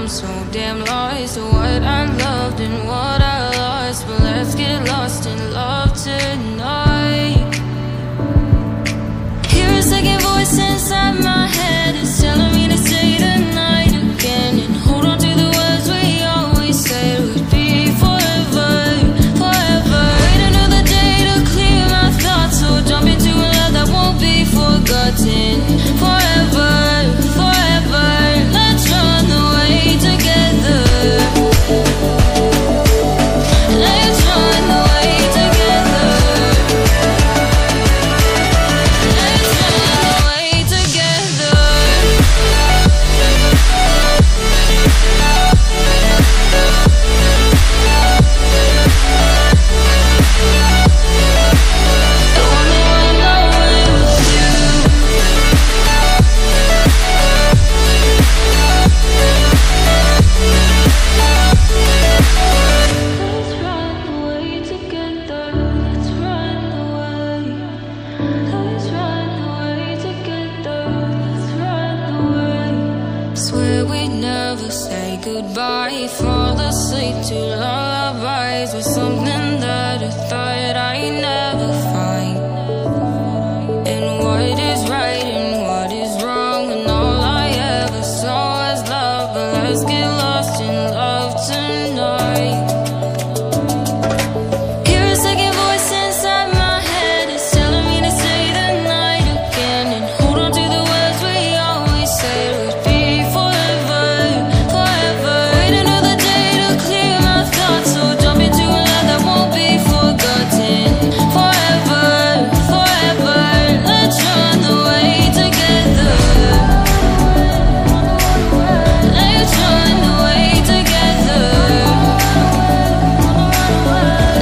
so damn lost to what I loved and what I lost. But let's get lost in love tonight. Hear a second voice inside my head, it's telling me to stay tonight again, and hold on to the words we always said would be forever, forever. Wait another day to clear my thoughts, so jump into a love that won't be forgotten. Forever, forever, let's run away together. Let's run away together. Let's run away together. The only one I want is you. Let's run away together. Let's run away. Let's run away together. Let's run away. Swear we'd never say goodbye. Fall asleep to lullabies with something that I thought I'd never find. And what is right and what is wrong, and all I ever saw was love. But let's get lost in love tonight. Hear a second voice inside my head, it's telling me to stay the night again, and hold on to the words we always said would be forever, forever. Wait another day to clear my thoughts, so jump into a love that won't be forgotten. Forever, forever, let's run away together. Let's run away together.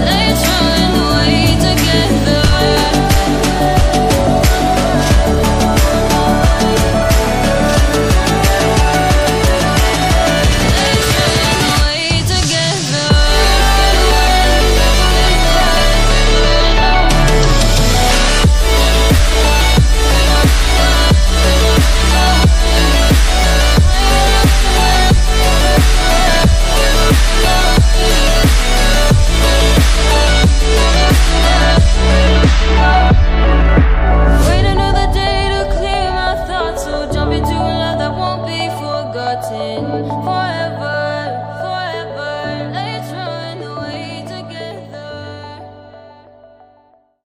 Let's run away together. Let's run away together. Wait another day to clear my thoughts, so jump into a love that won't be forgotten.